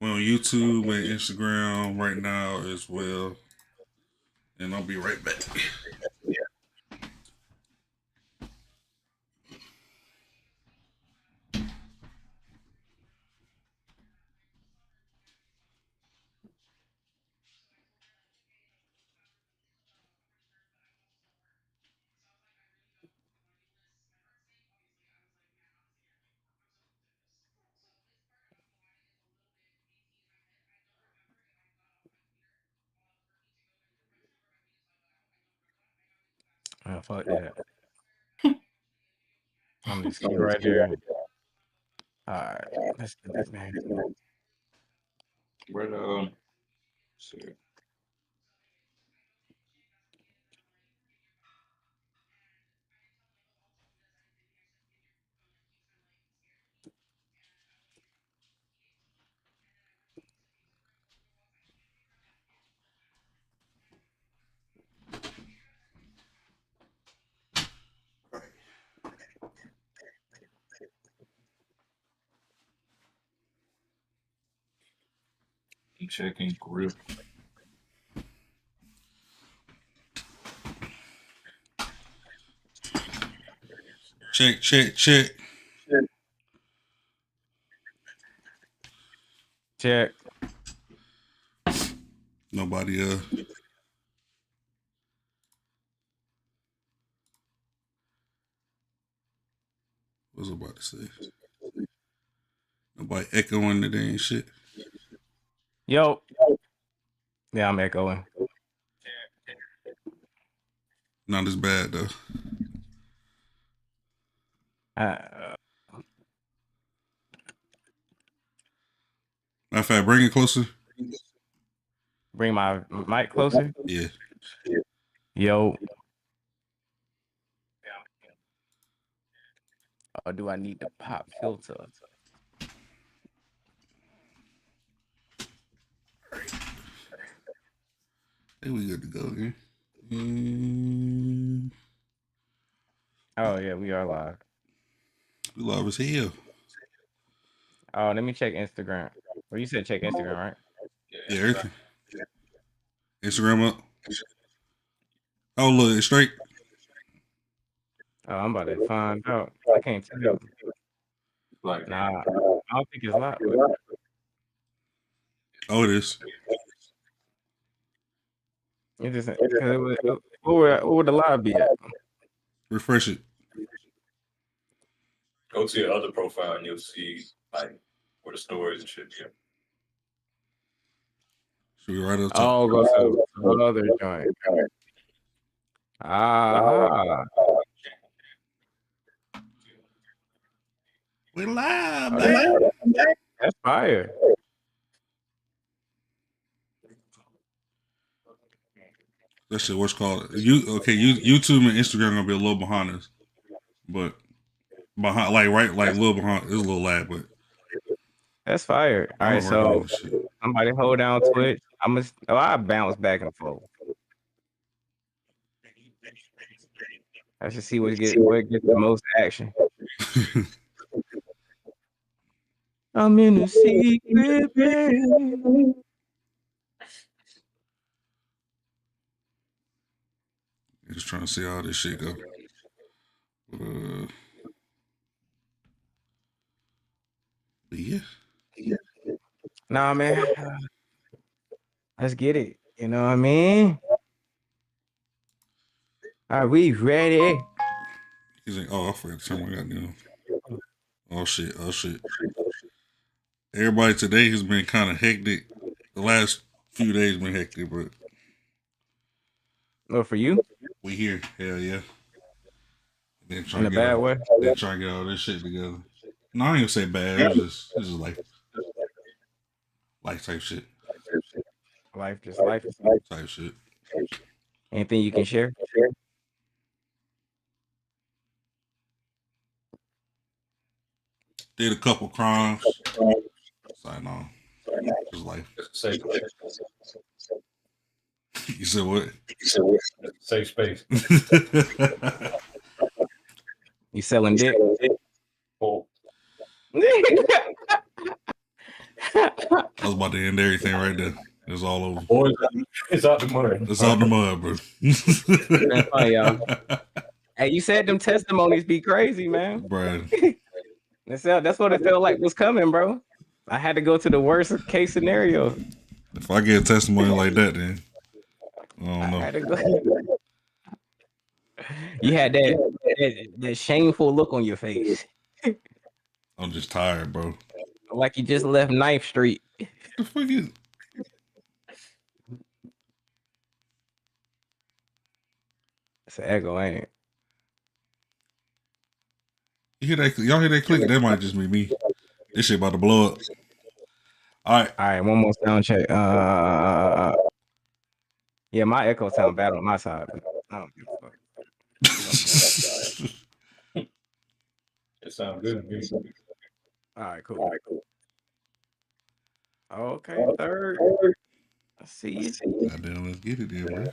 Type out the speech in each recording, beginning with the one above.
We're on YouTube and Instagram right now as well. And I'll be right back. Oh, fuck that. I'm just keep right there. All right, let's get this man. Where the see. Checking grip. Check, check, check. Check. Nobody what was I about to say? Nobody echoing the dang shit. Yo. Yeah, I'm echoing. Not as bad though. Matter of fact, bring it closer. Bring my mic closer. Yeah. Yo. Or do I need the pop filter? I think we good to go here. Oh yeah, we are live. We live as hell. Oh, let me check Instagram. Well, you said check Instagram, right? Yeah, everything. Instagram up. Oh look, it's straight. Oh, I'm about to find out. I can't tell. Like, nah, I don't think it's live. Oh, it is. It just because where would the live be at? Refresh it. go to your other profile and you'll see like where the stories and shit. Yeah. Should we right up top? Oh, go to the other joint. Ah, We live, oh, man. that's fire. That shit, what's called YouTube and Instagram gonna be a little behind us, but behind, like right, like a little behind. There's a little lag, but That's fire. All I'm right, working on so this shit. somebody hold down Twitch. I bounce back and forth. I should see what gets the most action. I'm in a secret band. Just trying to see how this shit go. But yeah. Nah, man. Let's get it. You know what I mean? Are we ready? He's like, oh, I forgot to turn my goddamn. Oh shit. Everybody today has been kind of hectic. The last few days been hectic, but. Well, for you? We here. Hell yeah. Then In a bad way? Then try to get all this shit together. No, I ain't gonna say bad. It's just life type shit. just life. type shit. Anything you can share? Did a couple crimes. So no, just life. It's a safe space. You said what? It's a safe space. You selling dick? Oh, I was about to end everything right there. It's all over. boys, it's out the mud. It's out the mud, bro. That's funny, y'all. Hey, you said them testimonies be crazy, man. Bro, That's what it felt like was coming, bro. I had to go to the worst case scenario. if I get a testimony like that, then I don't I know. had to go. You had that shameful look on your face, I'm just tired, bro. like you just left Ninth Street. The fuck is? It's an echo, ain't it? You hear that? Y'all hear that click? That might just be me. This shit about to blow up. All right, one more sound check. Yeah, my echo sound bad on my side, but I don't give a fuck. It sounds good to me. All right, cool. Okay, third. I see you. Goddamn, let's get it then, bro.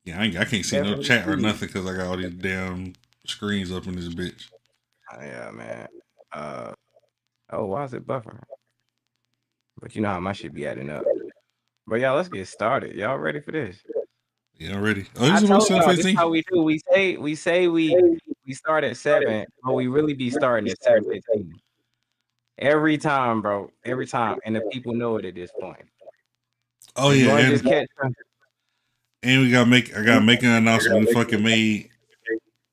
Yeah, I can't see no chat or nothing because I got all these damn screens up in this bitch. Yeah, man. Why is it buffering? But you know how my shit be adding up. But y'all, let's get started. Y'all ready for this? Yeah, I'm ready. Oh, I this is told y'all, this is 7:15. how we do. We say we start at 7, but we really be starting at 7:15. Every time, bro. Every time. And the people know it at this point. Oh You yeah, wanna and, just catch and I gotta make an announcement. We fucking made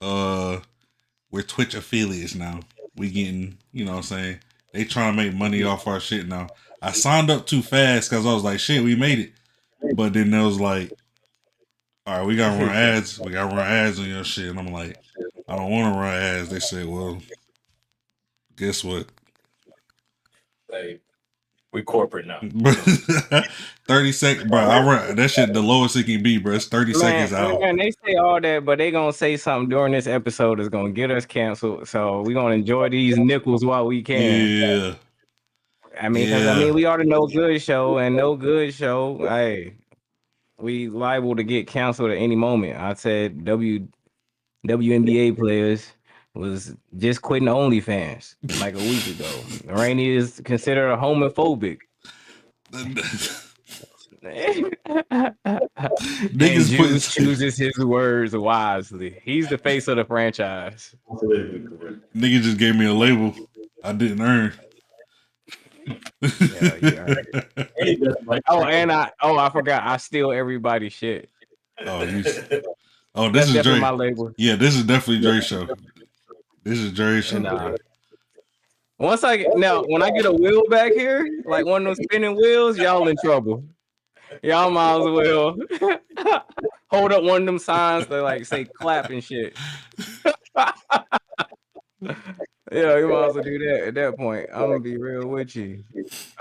we're Twitch affiliates now. We getting, you know what I'm saying? They trying to make money off our shit now. I signed up too fast because I was like, shit, we made it. But then there was like, all right, we gotta run ads. We gotta run ads on your shit. And I'm like, I don't want to run ads. They said, well, guess what? Hey, we corporate now. 30 seconds, bro. I run that shit the lowest it can be, bro. It's 30 seconds out. Man, they say all that, but they gonna say something during this episode that's gonna get us canceled. So we gonna enjoy these nickels while we can. Yeah. I mean, because we are the No Good Show, and No Good Show, hey, we liable to get canceled at any moment. I said WNBA players was just quitting OnlyFans like a week ago. Rainey is considered a homophobic. And Juice chooses his words wisely. He's the face of the franchise. Nigga just gave me a label I didn't earn. Yeah. I forgot. I steal everybody's shit. This That's is definitely Dre. my label. Yeah, this is definitely Dre's show. This is Dre's show. When I get a wheel back here, like one of those spinning wheels, y'all in trouble. Y'all might as well hold up one of them signs that like say clap and shit. Yeah, you might as well do that at that point. I'm gonna be real with you.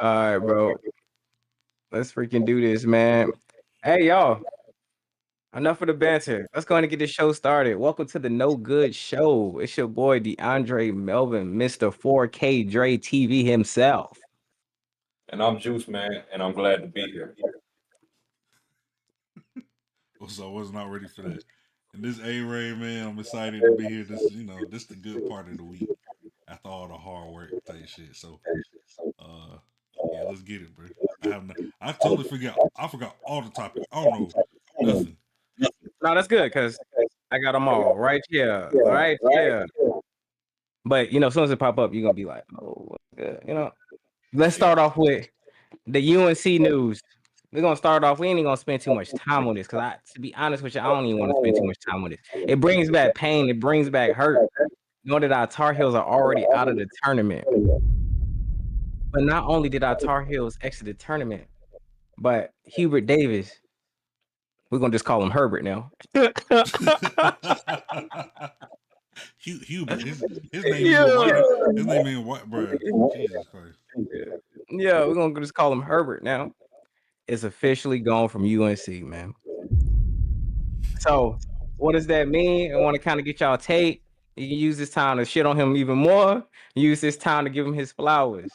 All right, bro. Let's freaking do this, man. Hey, y'all. Enough of the banter. Let's go ahead and get this show started. Welcome to the No Good Show. It's your boy DeAndre Melvin, Mr. 4K Dre TV himself. And I'm Juice, man, and I'm glad to be here. So I was not ready for that. And this A-Ray, man, I'm excited to be here. This is, this the good part of the week after all the hard work type shit. So, yeah, let's get it, bro. I totally forgot. I forgot all the topics. I don't know nothing. No, that's good because I got them all right here, right here. But as soon as it pop up, you're gonna be like, "Oh, good." Let's start off with the UNC news. We're gonna start off. We ain't even gonna spend too much time on this because to be honest with you, I don't even want to spend too much time on this. It brings back pain. It brings back hurt. Knowing that our Tar Heels are already out of the tournament. But not only did our Tar Heels exit the tournament, but Hubert Davis, we're gonna just call him Herbert now. Hubert, his name even white. His name even white, bro. Jesus Christ. Yeah, we're gonna just call him Herbert now. is officially gone from UNC, man. So, what does that mean? I want to kind of get y'all take. You can use this time to shit on him even more. Use this time to give him his flowers,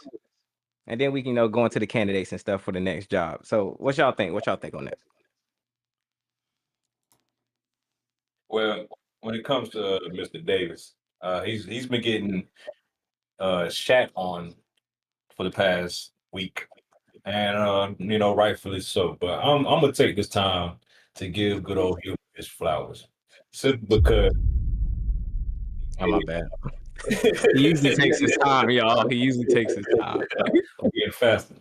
and then we can go into the candidates and stuff for the next job. So, what y'all think? What y'all think on that? Well, when it comes to Mr. Davis, he's been getting shat on for the past week, and rightfully so. But I'm gonna take this time to give good old Hugh his flowers, simply because Oh, my bad. He usually takes his time, y'all. He usually takes his time. I'm getting faster.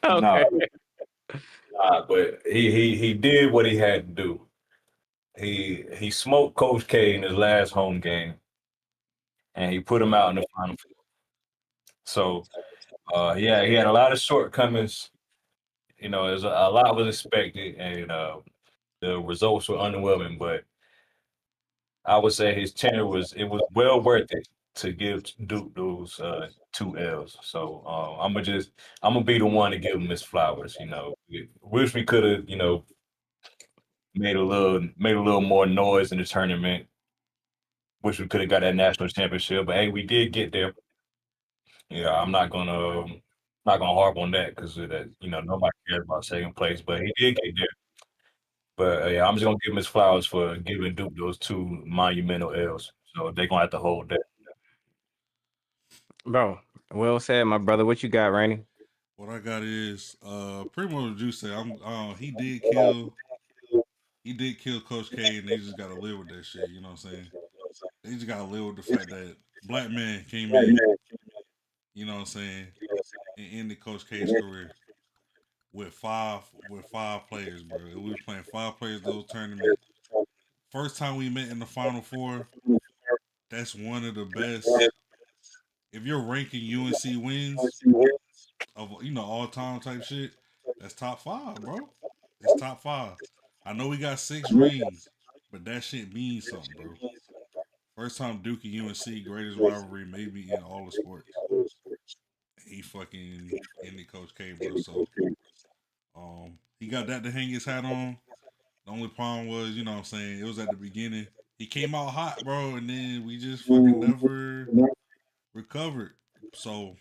No, Okay. but he did what he had to do. He smoked Coach K in his last home game, and he put him out in the final four. So yeah, he had a lot of shortcomings. There's a lot was expected, and the results were underwhelming. But I would say his tenure was well worth it to give Duke those 2 L's. So I'm gonna be the one to give him his flowers. Wish we could have made a little more noise in the tournament. Wish we could have got that national championship, but hey, we did get there. Yeah, I'm not gonna harp on that because that nobody cares about second place, but he did get there. But yeah, I'm just gonna give him his flowers for giving Duke those 2 monumental L's. So they're gonna have to hold that. Bro, well said, my brother. What you got, Rainy? What I got is pretty much what you said. He did kill Coach K, and they just gotta live with that shit. You know what I'm saying? They just gotta live with the fact that black man came in. You know what I'm saying? And ended Coach K's career with five players, bro. We was playing five players those tournament. First time we met in the Final Four. That's one of the best. If you're ranking UNC wins of all time type shit, that's top five, bro. It's top five. I know we got 6 rings, but that shit means something, bro. First time Duke and UNC, greatest rivalry maybe in all the sports. He fucking ended Coach K, bro. So he got that to hang his hat on. The only problem was, what I'm saying, it was at the beginning. He came out hot, bro, and then we just fucking never recovered. So,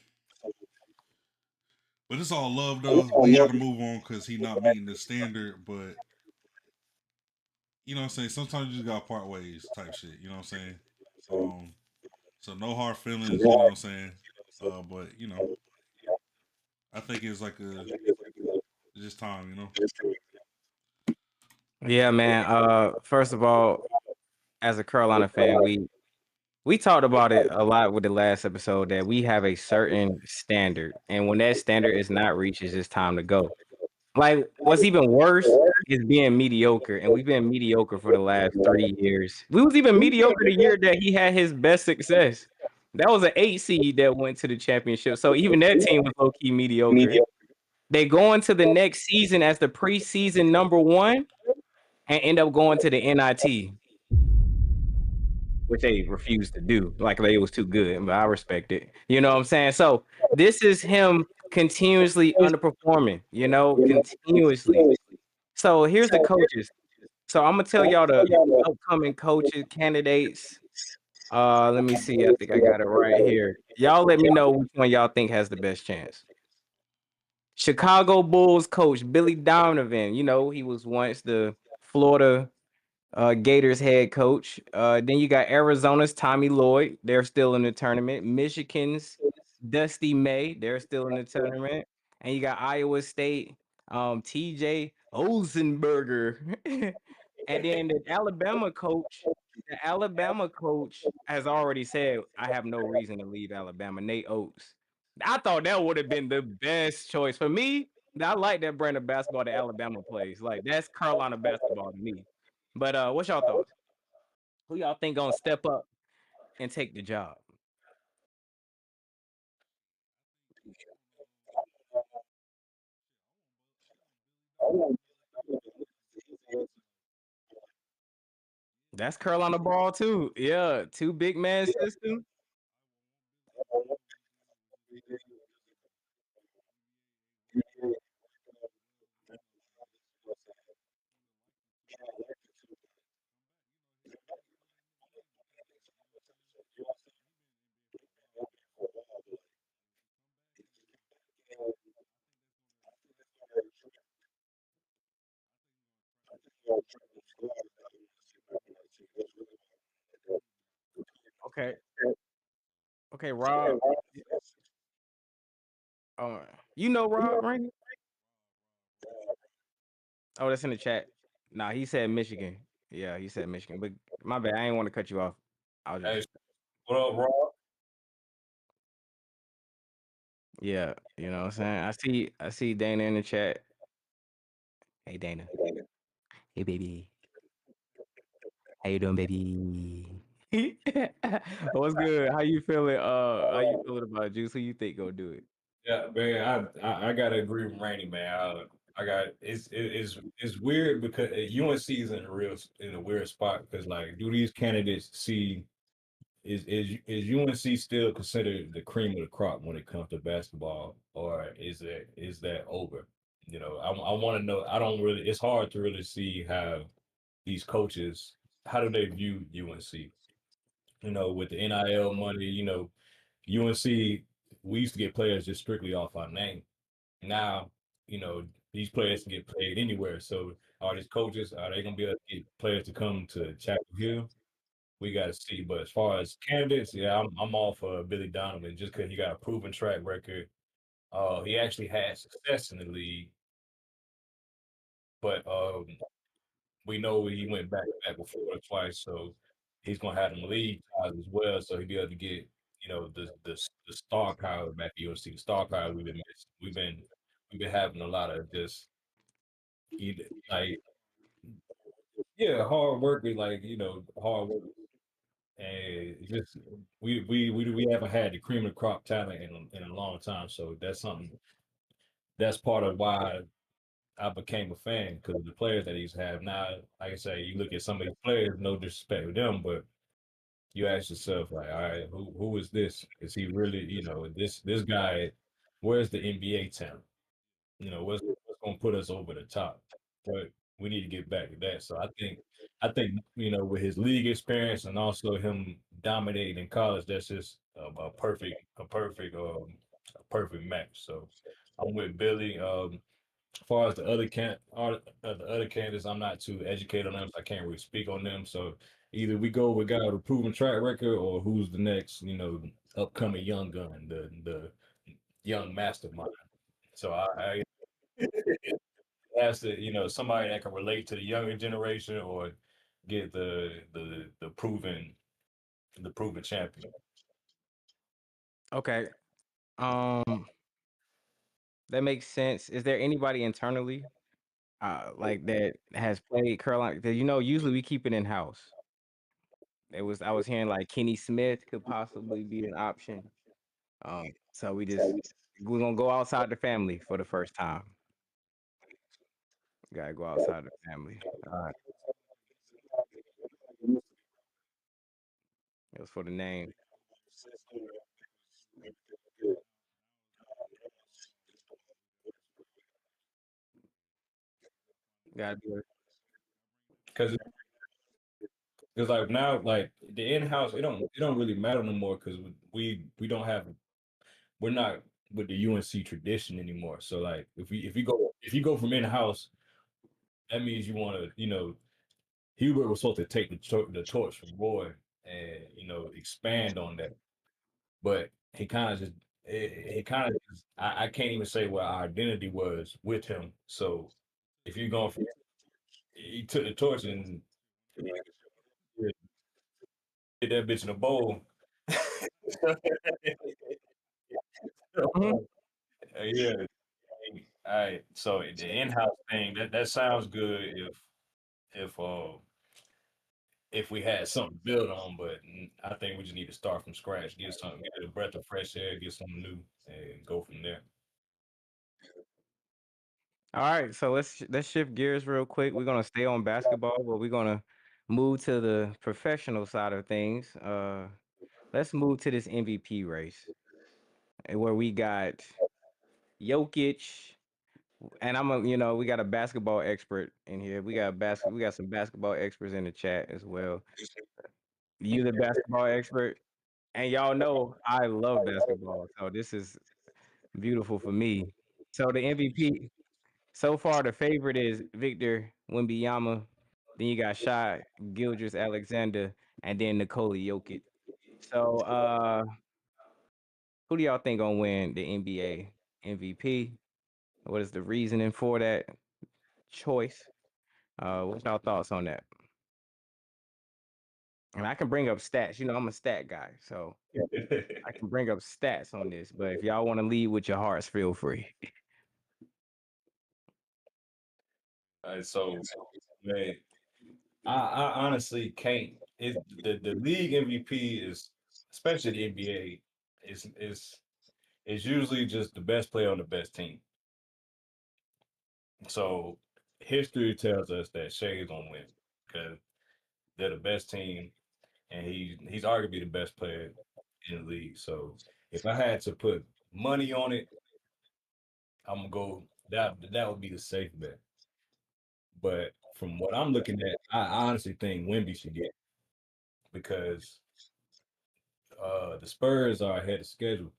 but it's all love though. We got to move on because he not meeting the standard. But you know what I'm saying. Sometimes you just got to part ways, type shit. You know what I'm saying. Um, so no hard feelings. You know what I'm saying. But I think it's like it's just time. Yeah, man. First of all, as a Carolina fan, we talked about it a lot with the last episode that we have a certain standard, and when that standard is not reached, it's just time to go. Like, what's even worse is being mediocre, and we've been mediocre for the last 3 years. We was even mediocre the year that he had his best success. That was an 8 seed that went to the championship. So even that team was low key mediocre. They go into the next season as the preseason #1 and end up going to the NIT, which they refused to do. Like they was too good, but I respect it. You know what I'm saying? So this is him continuously underperforming, continuously. So here's the coaches. So I'm gonna tell y'all the upcoming coaches candidates. Let me see. I think I got it right here. Y'all let me know which one y'all think has the best chance. Chicago Bulls coach Billy Donovan. He was once the Florida Gators head coach. Then you got Arizona's Tommy Lloyd. They're still in the tournament. Michigan's Dusty May. They're still in the tournament. And you got Iowa State, TJ Ozenberger. And then the Alabama coach has already said, I have no reason to leave Alabama. Nate Oates. I thought that would have been the best choice for me. I like that brand of basketball that Alabama plays. Like that's Carolina basketball to me. But what's y'all thoughts? Who y'all think gonna step up and take the job? That's Carolina ball too. Yeah, two big man system. Okay. Okay, Rob. Oh, you know Rob, right? Oh, that's in the chat. Nah, he said Michigan. Yeah, he said Michigan. But my bad, I ain't want to cut you off. I was Hey, just what up, Rob? yeah, you know what I'm saying? I see Dana in the chat. Hey Dana. Hey baby. How you doing, baby? What's good? How you feeling? How you feeling about Juice? Who you think gonna do it? Yeah, man, I gotta agree with Randy, man. I got it's weird because UNC is in a weird spot because like, do these candidates see is UNC still considered the cream of the crop when it comes to basketball, or is that over? You know, I want to know. I don't really. It's hard to really see how these coaches how do they view UNC. You know, with the NIL money, you know, UNC, we used to get players just strictly off our name. Now, you know, these players can get paid anywhere. So are these coaches, are they gonna be able to get players to come to Chapel Hill? We gotta see. But as far as candidates, yeah, I'm all for Billy Donovan just because he got a proven track record. He actually had success in the league, but we know he went back to back before or twice, so he's gonna have them league ties as well. So he'll be able to get, you know, the star power back at UNC. The star power we've been missing. We've been having a lot of just either like yeah, hard work is like, you know, hard work and just we haven't had the cream of the crop talent in a long time. So that's something that's part of why I became a fan because of the players that he's have now. Like I say, you look at some of these players, no disrespect to them, but you ask yourself, like, all right, who is this? Is he really, you know, this guy? Where's the NBA talent? You know, what's going to put us over the top? But we need to get back to that. So I think you know, with his league experience and also him dominating in college, that's just a perfect match. So I'm with Billy. As far as the other candidates, I'm not too educated on them, so I can't really speak on them. So either we go with a guy with a proven track record, or who's the next, you know, upcoming young gun, the young mastermind. So I ask that, you know, somebody that can relate to the younger generation, or get the proven champion. Okay. Um, that makes sense. Is there anybody internally like that has played Carolina? 'Cause, you know, usually we keep it in house. I was hearing like Kenny Smith could possibly be an option. So we're gonna go outside the family for the first time. Gotta go outside the family. It was for the name. Gotta do it. Because like now, like the in house, it don't really matter no more because we don't have we're not with the UNC tradition anymore. So like if you go from in house, that means you want to, you know, Hubert was supposed to take the torch from Roy and, you know, expand on that, but he kind of just he kind of I can't even say what our identity was with him. So if you're going from he took the torch and hit that bitch in a bowl. Mhm. Yeah. All right. So the in-house thing that sounds good if if we had something to build on, but I think we just need to start from scratch, get a breath of fresh air, get something new, and go from there. All right, so let's shift gears real quick. We're gonna stay on basketball, but we're gonna move to the professional side of things. Let's move to this MVP race, where we got Jokic, and you know, we got a basketball expert in here. We got some basketball experts in the chat as well. You the basketball expert, and y'all know I love basketball, so this is beautiful for me. So the MVP so far, the favorite is Victor Wembanyama. Then you got Shai Gilders Alexander, and then Nikola Jokic. So, who do y'all think gonna win the NBA MVP? What is the reasoning for that choice? What's y'all thoughts on that? And I can bring up stats. You know, I'm a stat guy, so I can bring up stats on this. But if y'all want to lead with your hearts, feel free. So, man, I honestly can't. The league MVP is, especially the NBA, is usually just the best player on the best team. So history tells us that Shea is gonna win because they're the best team, and he's arguably the best player in the league. So if I had to put money on it, I'm gonna go that would be the safe bet. But from what I'm looking at, I honestly think Wemby should get it because the Spurs are ahead of schedule,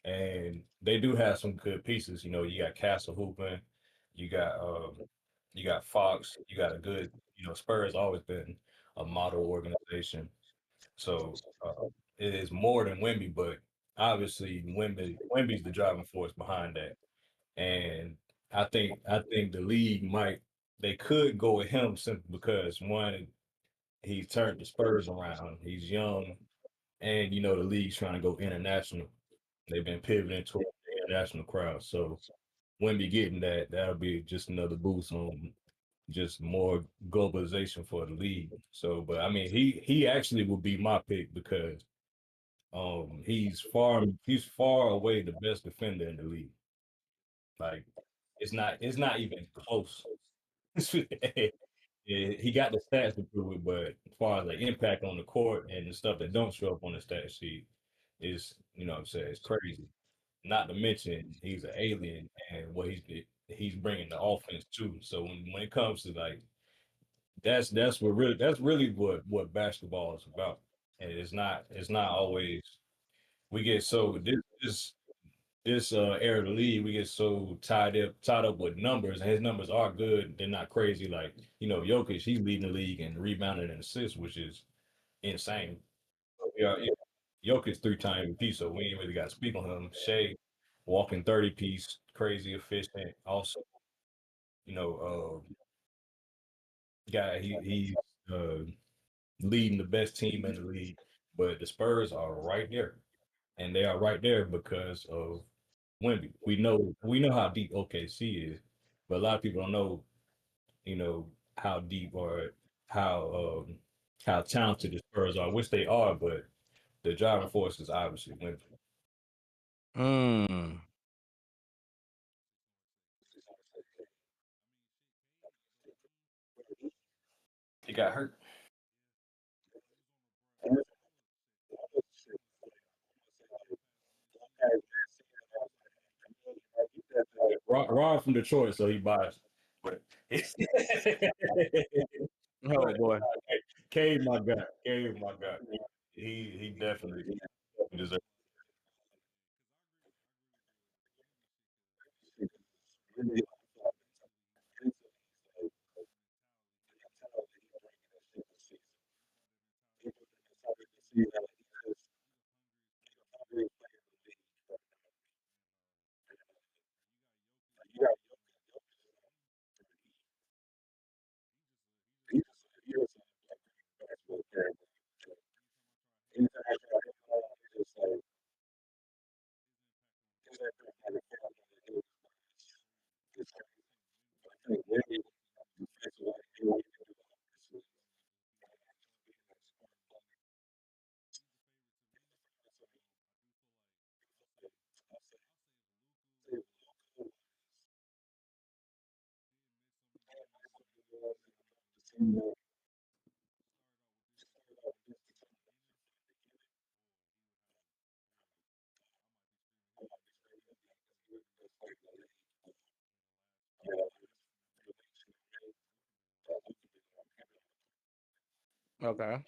and they do have some good pieces. You know, you got Castle hooping, you got you got Fox, you got a good. You know, Spurs always been a model organization, so it is more than Wemby, but obviously Wemby's the driving force behind that, and I think the league might they could go with him simply because one, he's turned the Spurs around, he's young, and you know the league's trying to go international. They've been pivoting toward the international crowd. So Wemby getting that, that'll be just another boost on just more globalization for the league. So, but I mean, he actually would be my pick because he's far away the best defender in the league. Like it's not even close. Yeah, he got the stats to prove it, but as far as like impact on the court and the stuff that don't show up on the stat sheet is, you know what I'm saying, it's crazy. Not to mention he's an alien and what he's bringing the offense too. So when it comes to like that's really what basketball is about. And it's not always we get so this era of the league, we get so tied up with numbers, and his numbers are good. They're not crazy. Like, you know, Jokic, he's leading the league in rebounding and assists, which is insane. Yeah, Jokic 3-time MVP, so we ain't really got to speak on him. Shea, walking 30 piece, crazy efficient. Also, you know, guy, he's uh, leading the best team in the league, but the Spurs are right there, and they are right there because of Wemby. We know how deep OKC is, but a lot of people don't know, you know, how deep or how how talented the Spurs are, which they are, but the driving force is obviously Wemby. Mm. He got hurt. Ron from Detroit, so he biased. But Oh but boy. Cade, my guy. Cade, my guy. He definitely deserves. Okay.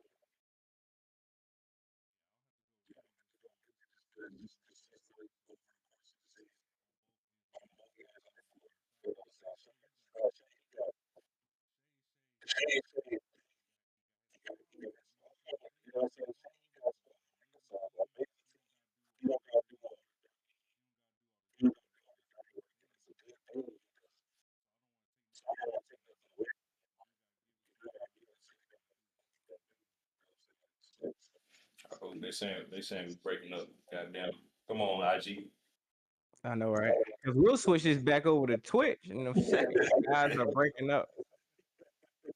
Oh, they saying we breaking up. Goddamn. Come on, IG. I know, right? Because we'll switch this back over to Twitch in a second. Guys are breaking up.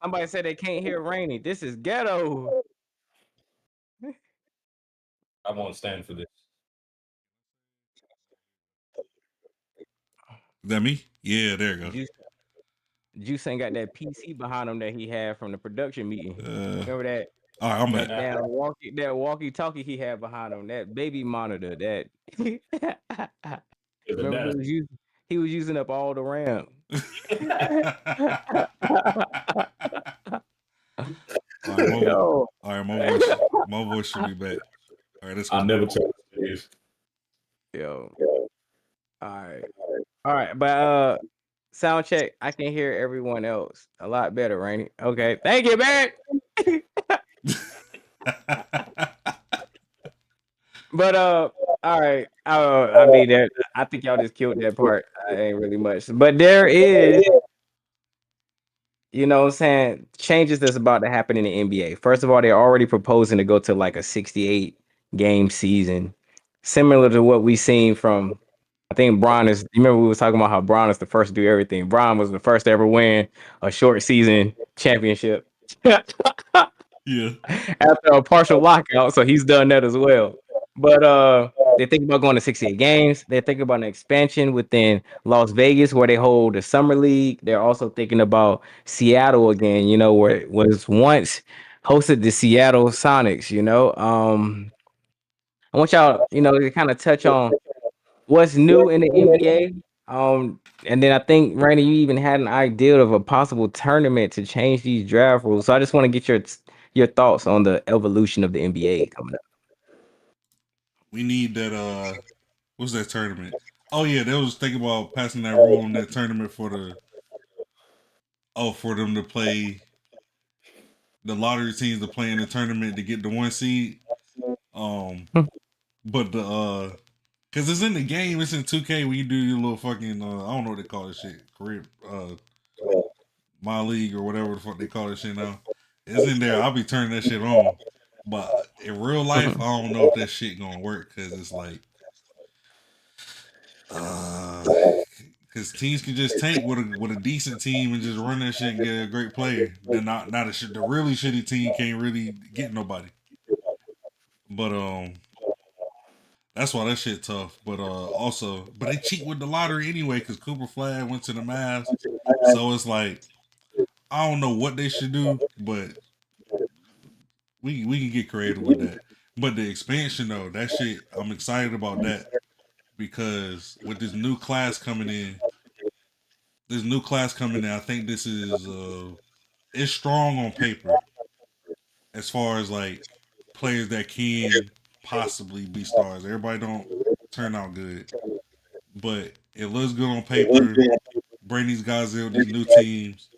Somebody said they can't hear Rainy. This is ghetto. I won't stand for this. Is that me? Yeah, there you Juice, Juice ain't got that PC behind him that he had from the production meeting. go. Remember that? All right, I'm That back. damn walkie talkie he had behind him, that baby monitor, that remember he was using up all the RAM. All right, Yo. my voice should be back. All right, that's I'll cool. never tell this. Yo. All right, but sound check. I can hear everyone else a lot better, Rainy. Okay, thank you, man. But all right. I mean that. I think y'all just killed that part. I ain't really much, but there is, you know what I'm saying, changes that's about to happen in the NBA. First of all, they're already proposing to go to like a 68 game season, similar to what we seen from. I think Bron is. You remember we was talking about how Bron is the first to do everything. Bron was the first to ever win a short season championship Yeah. after a partial lockout, so he's done that as well. But they think about going to 68 games. They're thinking about an expansion within Las Vegas where they hold the summer league. They're also thinking about Seattle again, you know, where it was once hosted the Seattle Sonics, you know. I want y'all, you know, to kind of touch on what's new in the NBA. And then I think Randy, you even had an idea of a possible tournament to change these draft rules. So I just want to get your thoughts on the evolution of the NBA coming up. We need that. What's that tournament? Oh yeah, they was thinking about passing that rule in that tournament for the. Oh, for them to play the lottery teams to play in the tournament to get the 1 seed. Um, but the cause it's in the game, it's in 2K where you do your little fucking I don't know what they call this shit, career my league or whatever the fuck they call this shit now. It's in there. I'll be turning that shit on. But in real life, I don't know if that shit gonna work because it's like, because teams can just tank with a decent team and just run that shit and get a great player. Then not a shit. The really shitty team can't really get nobody. But that's why that shit tough. But but they cheat with the lottery anyway because Cooper Flag went to the Mavs. So it's like I don't know what they should do, but we can get creative with that. But the expansion though, that shit, I'm excited about that because with this new class coming in, I think this is it's strong on paper as far as like players that can possibly be stars. Everybody don't turn out good, but it looks good on paper. Bring these guys in with these new teams,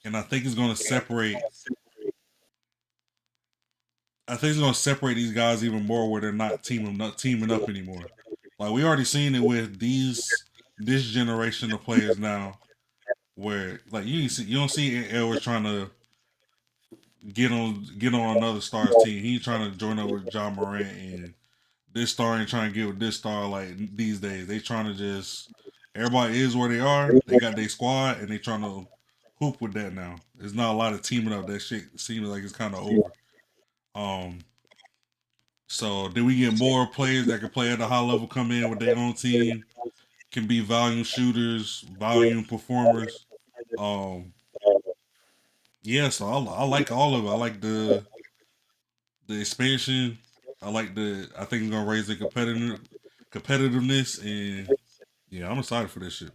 and I think it's going to separate. I think it's going to separate these guys even more where they're not teaming up anymore. Like we already seen it with this generation of players now, where like you don't see Edwards trying to get on another star's team. He ain't trying to join up with John Morant, and this star ain't trying to get with this star. Like these days, they trying to just everybody is where they are. They got their squad, and they trying to hoop with that now. There's not a lot of teaming up. That shit seems like it's kind of over. Um, so then we get more players that can play at a high level come in with their own team, can be volume shooters, volume performers. Um, yeah, so I like all of it. I like the expansion. I think it's gonna raise the competitiveness, and yeah, I'm excited for this shit.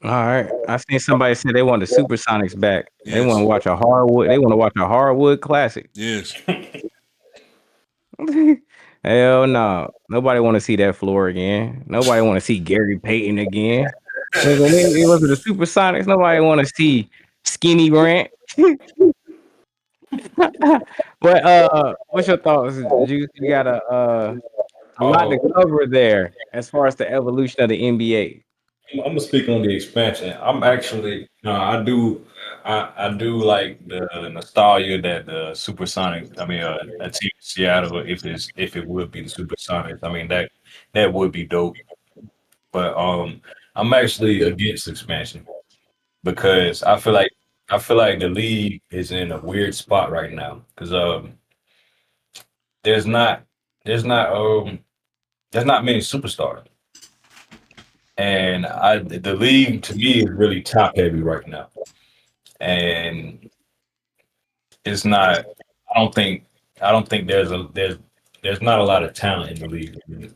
All right. I seen somebody say they want the Supersonics back. They want Yes, to watch a hardwood. They want to watch a hardwood classic. yes. Hell no. Nobody want to see that floor again. Nobody want to see Gary Payton again. Nigga, when it wasn't the Supersonics. Nobody want to see Skinny Grant. But what's your thoughts, Juice? You got a lot to Um, cover there as far as the evolution of the NBA. I'm gonna speak on the expansion. I'm actually, I do like the nostalgia that the Supersonic. I mean, a team in Seattle, if it would be the Supersonics, I mean that would be dope. But I'm actually against expansion because I feel like the league is in a weird spot right now because there's not there's not there's not many superstars, and the league to me is really top heavy right now, and it's not. I don't think I don't think there's not a lot of talent in the league.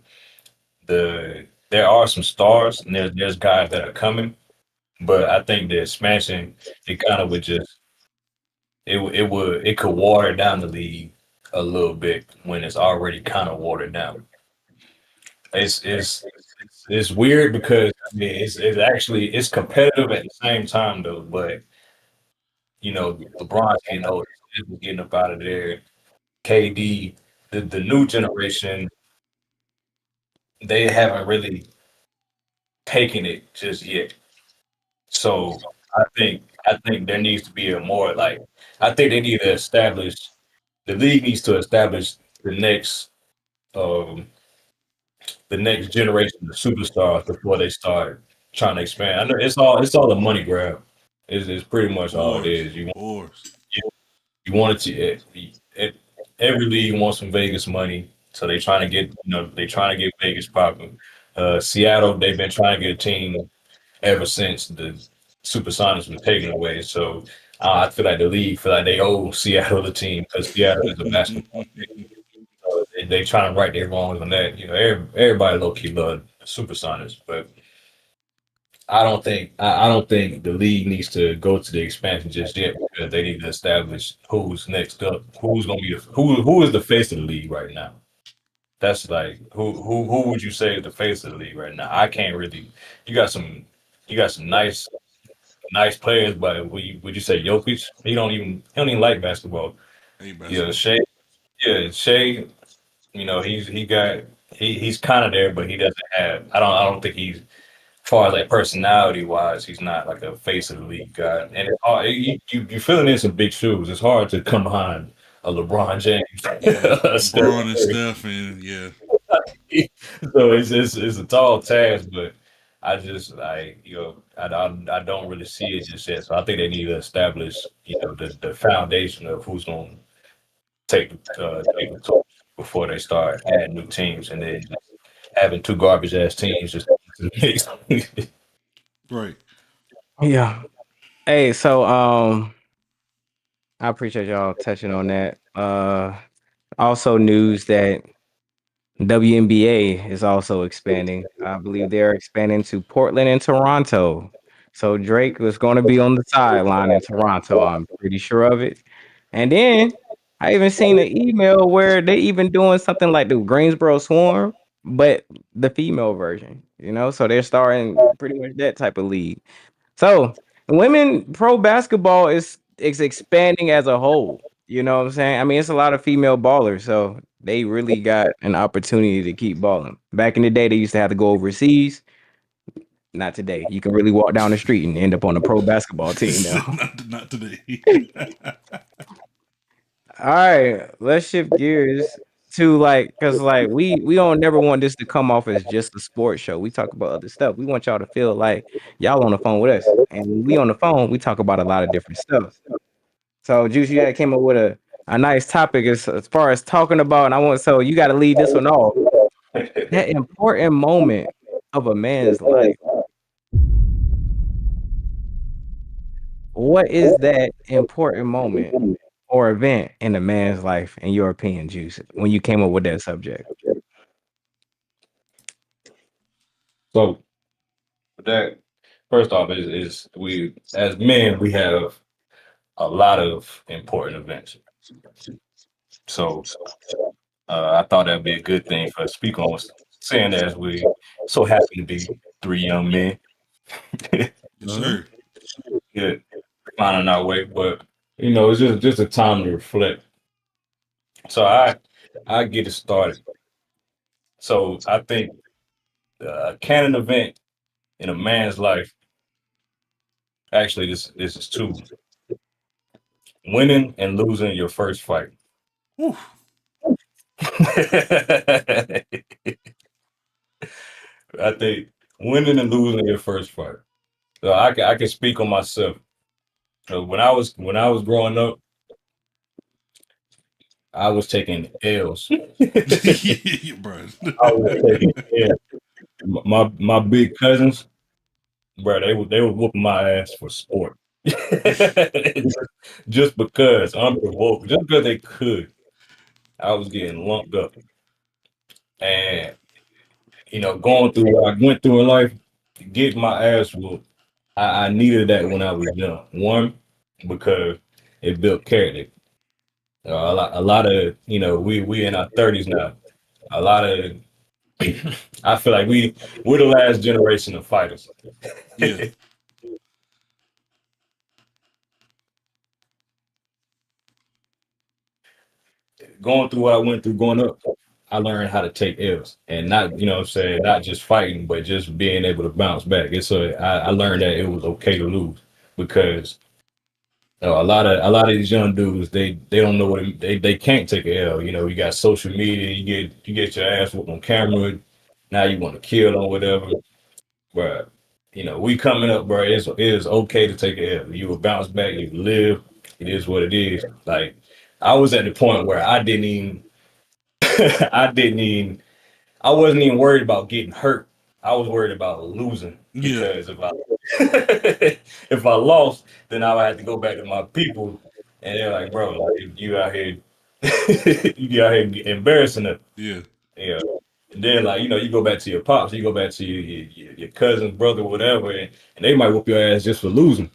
There are some stars and there's guys that are coming, but I think the expansion it kind of would just it could water down the league a little bit when it's already kind of watered down. It's weird because I mean it's actually it's competitive at the same time though, but LeBron's getting older, so getting up out of there. KD, the new generation, they haven't really taken it just yet. So I think there needs to be a more like I think they need to establish the league needs to establish the next um the next generation of superstars before they start trying to expand. I know it's all a money grab. It's pretty Of much all it course, is. of course. You want it to every league wants some Vegas money, so they trying to get they trying to get Vegas popping. Seattle they've been trying to get a team ever since the Supersonics were taken away. So I feel like the league feel like they owe Seattle the team because Seattle is a basketball. They trying to right their wrongs on that. Everybody low key love Supersonics, but I don't think the league needs to go to the expansion just yet because they need to establish who's next up, who's gonna be who is the face of the league right now. That's like who would you say is the face of the league right now? I can't really. You got some you got some nice players, but would you say Jokic? He don't even like basketball. Hey, Yeah, basketball. Shea. Yeah, Shea. He's kind of there, but he doesn't have. I don't think he's far as like personality wise, he's not like a face of the league guy. And it's hard, you filling in some big shoes. It's hard to come behind a LeBron James, Yeah, a Steph LeBron and Curry. Steph, and yeah, So it's a tall task, but I just like I don't really see it just yet. So I think they need to establish the foundation of who's going to take the torch before they start adding new teams and then having two garbage ass teams just right. Yeah. Hey, so I appreciate y'all touching on that. Also news that WNBA is also expanding. I believe they're expanding to Portland and Toronto. So Drake was going to be on the sideline in Toronto. I'm pretty sure of it. And then I even seen an email where they even doing something like the Greensboro Swarm, but the female version. So they're starting pretty much that type of league. So women pro basketball is expanding as a whole. You know what I'm saying? I mean, it's a lot of female ballers, so they really got an opportunity to keep balling. Back in the day, they used to have to go overseas. Not today. You can really walk down the street and end up on a pro basketball team now. Not today. All right, let's shift gears to because we don't never want this to come off as just a sports show. We talk about other stuff. We want y'all to feel like y'all on the phone with us, and when we on the phone, we talk about a lot of different stuff. So, Juice, you had came up with a nice topic as far as talking about, and so you got to leave this one off. That important moment of a man's life. What is that important moment or event in a man's life, in your opinion, Juice, when you came up with that subject? so that first off is we as men we have a lot of important events. So I thought that'd be a good thing for us to speak on, saying as we so happen to be three young men. Yes, Hmm. sir. Yeah. finding our way, but it's just a time to reflect. So I get it started. So I think a canon event in a man's life, actually, this is two: winning and losing your first fight. Whew. I think winning and losing your first fight. So I can speak on myself. When I was growing up, I was taking L's. I Bro. was taking L's. My big cousins, bro, they were whooping my ass for sport. Just because unprovoked, just because they could. I was getting lumped up. And going through what I went through in life, getting my ass whooped. I needed that when I was young. One, because it built character. A lot of we in our 30s now. A lot of I feel like we're the last generation of fighters. Yeah. Going through what I went through growing up, I learned how to take L's and not, what I'm saying, not just fighting, but just being able to bounce back. I learned that it was okay to lose because a lot of these young dudes they don't know they can't take a L. You got social media, you get your ass whooped on camera. Now you want to kill or whatever. But we coming up, bro. It is okay to take a L. You will bounce back. You live. It is what it is. Like I was at the point where I didn't even I didn't even I wasn't even worried about getting hurt. I was worried about losing Yeah. because if I if I lost, then I would have to go back to my people, and they're like, "Bro, like, you out here, you out here embarrassing them." Yeah. Yeah. And then like you go back to your pops, you go back to your cousin's brother, whatever, and they might whoop your ass just for losing.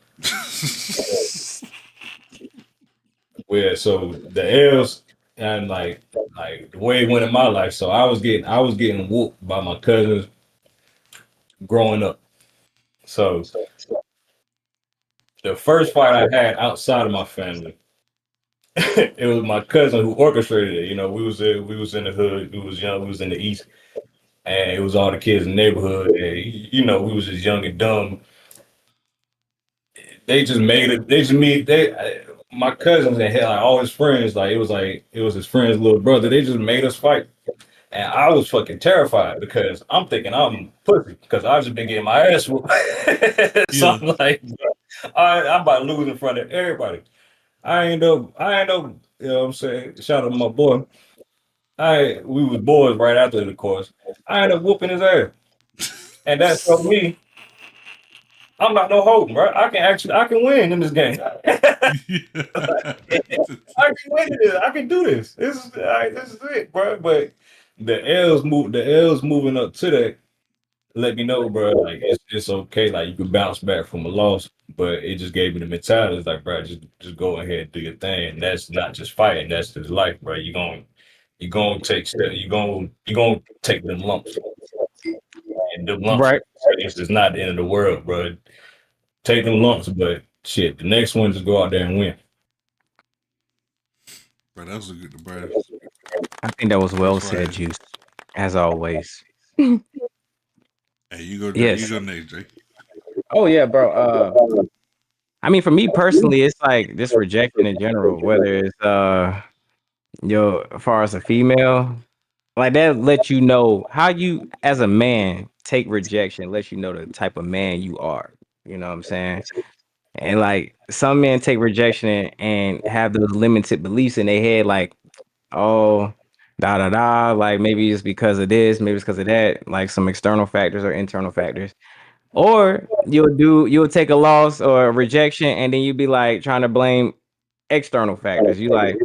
Where so the L's and like the way it went in my life. So I was getting whooped by my cousins growing up. So the first fight I had outside of my family, it was my cousin who orchestrated it. We was in the hood, we was young, we was in the east, and it was all the kids in the neighborhood, and we was just young and dumb. They just made it. They just made my cousins and had like all his friends. Like it was his friend's little brother. They just made us fight. And I was fucking terrified because I'm thinking I'm pussy because I've just been getting my ass whooped. So Yeah. I'm like, I'm about to lose in front of everybody. I ain't know, what I'm saying? Shout out to my boy. We was boys right after the course. I ended up whooping his ass. And that showed me I'm not no holding, bro. I can win in this game. I can win this. I can do this. This is it, bro. But the L's moving up to that let me know, bro. Like it's okay. Like you can bounce back from a loss, but it just gave me the mentality. It's like, bro, just go ahead and do your thing. And that's not just fighting. That's just life, bro. You gonna take steps. You gonna take them lumps, and the lumps. Right. This is not the end of the world, bro. Take them lumps, but shit, the next one just go out there and win. Bro, that was a good, bro. I think that was That's well said, fire. Juice, as always. Hey, you go. You Yes. go next, Jay. Oh yeah, bro. I mean, for me personally, it's like this rejection in general, whether it's as far as a female, like that lets you know how you as a man take rejection, lets you know the type of man you are. You know what I'm saying? And like some men take rejection and have those limited beliefs in their head, like, oh, da da da, like maybe it's because of this, maybe it's because of that, like some external factors or internal factors. Or you'll take a loss or a rejection and then you be like trying to blame external factors. You like,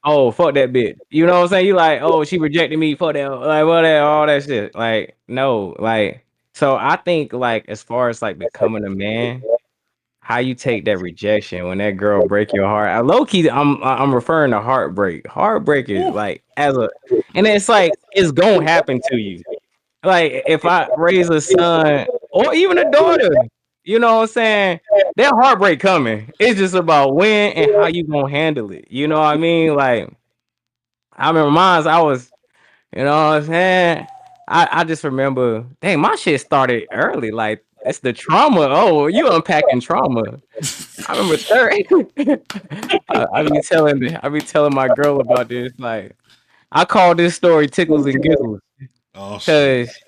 oh, fuck that bitch. You know what I'm saying? You like, oh, she rejected me, fuck that, like what that, all that shit. Like, no, like so I think like as far as like becoming a man, how you take that rejection when that girl break your heart. I low key, I'm referring to heartbreak. Heartbreak is Whew. like and it's like it's gonna happen to you. Like if I raise a son or even a daughter, You know what I'm saying? That heartbreak coming. It's just about when and how you gonna handle it. You know what I mean? Like I remember mine. I was, you know what I'm saying? I just remember, dang, my shit started early. Like it's the trauma. Oh, you unpacking trauma. I remember third. I be telling my girl about this. Like I call this story tickles and giggles Oh shit. because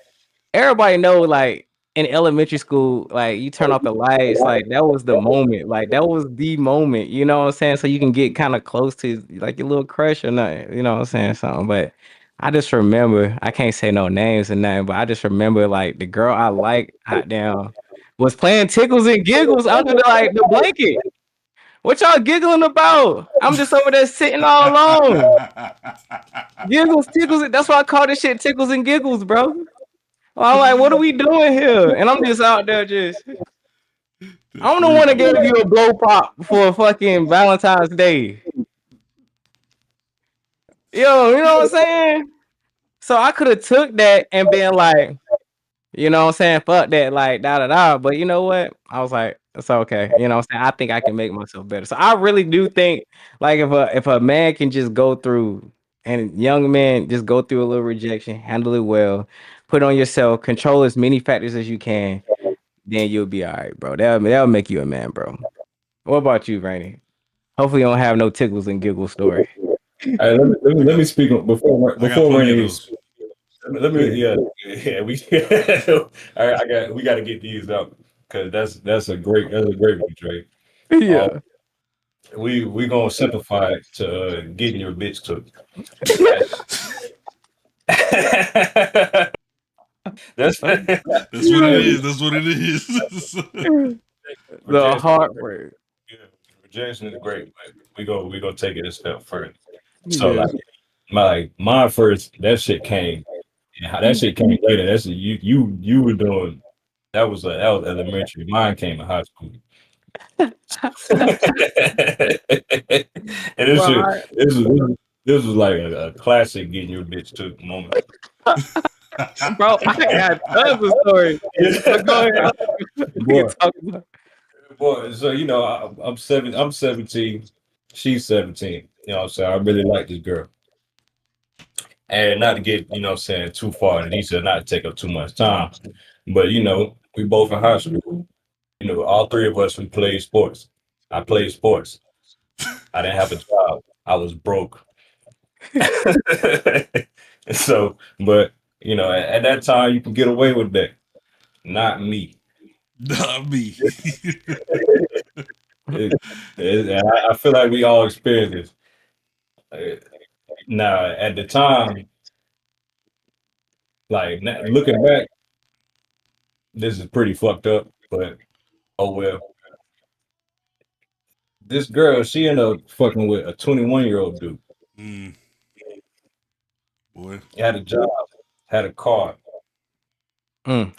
everybody know like in elementary school, like you turn off the lights, like that was the moment. Like that was the moment, you know what I'm saying? So you can get kind of close to like your little crush or nothing, you know what I'm saying? Something. But I just remember, I can't say no names and nothing, but I just remember like the girl I like hot down was playing tickles and giggles under the like the blanket. What y'all giggling about? I'm just over there sitting all alone. Giggles, tickles. That's why I call this shit tickles and giggles, bro. I'm like, what are we doing here? And I'm just out there just. The I'm the one that freaky. gave you a blow pop for fucking Valentine's Day. Yo, you know what I'm saying? So I could have took that and been like, you know what I'm saying? Fuck that, like da da da. But you know what? I was like, it's okay. You know what I'm saying? I think I can make myself better. So I really do think like if a man can just go through and young men just go through a little rejection, handle it well, put on yourself, control as many factors as you can, then you'll be all right, bro. That'll make you a man, bro. What about you, Rainy? Hopefully you don't have no tickles and giggles story. Hey, let me speak I got before plenty of Renee. those. Let me, Yeah. yeah, we, all right, we got to get these up because that's a great one, Trey. Uh, Yeah. we gonna simplify it to getting your bitch took. That's That's what it is. That's what it is. The rejection. heartbreak. Yeah, rejection is great, but we gonna take it a step further. So Yeah. like my first that shit came and how that shit came later. That's you were doing that was elementary. Mine came in high school. And this shit, Right. this was like a classic getting your bitch took moment. Bro, I got tons of stories. But go ahead. We can boy, talk about boy. So you know, I'm 17, she's 17. You know what I'm saying? I really like this girl. And not to get, you know what I'm saying, too far in detail, not to take up too much time. But you know, we both in high school. You know, all three of us we played sports. I played sports. I didn't have a job. I was broke. So, but you know, at that time you could get away with that. Not me. Not me. It, and I feel like we all experienced this. Now, at the time, like looking back, this is pretty fucked up. But oh well. This girl, she ended up fucking with a 21-year-old dude. Mm, boy. Had a job, had a car. mm,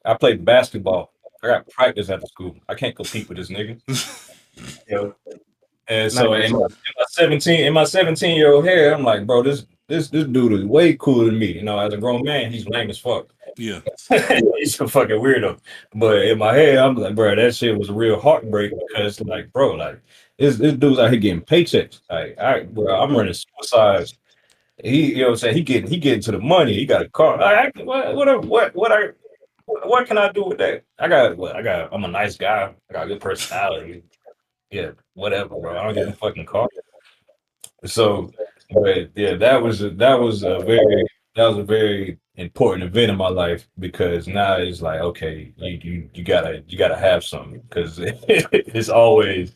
I played basketball. I got practice after school. I can't compete with this nigga. You know? And not so gonna lie. in my 17-year-old hair, I'm like, bro, this dude is way cooler than me. You know, as a grown man, he's lame as fuck. Yeah. He's a fucking weirdo. But in my head, I'm like, bro, that shit was a real heartbreak because like, bro, like this dude's out here getting paychecks. Like, bro, I'm running suicides. He, you know what I'm saying? He getting to the money. He got a car. What can I do with that? I'm a nice guy. I got a good personality. Yeah, whatever, bro. I don't get Yeah. a fucking car. So, but yeah, that was a very important event in my life because now it's like, okay, you gotta have something because it's always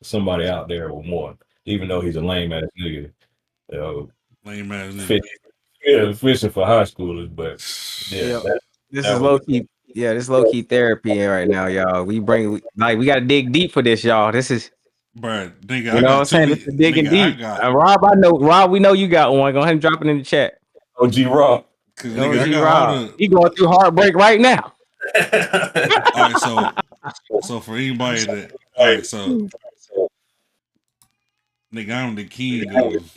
somebody out there with more, even though he's a lame ass nigga. You know, Lame ass fish, nigga. yeah, fishing for high schoolers, but yeah, Yep. This that is was low key. Yeah, this low key therapy right now, y'all. We gotta dig deep for this, y'all. This is Bruh, nigga, you I know what got I'm two. saying? This is digging Nigga, I deep. got. Rob, I know Rob, we know you got one. Go ahead and drop it in the chat. OG Raw. Cause Oh, nigga, I G got all Rob. the. He going through heartbreak right now. All right, so for anybody that. All right, so nigga, I'm the king of.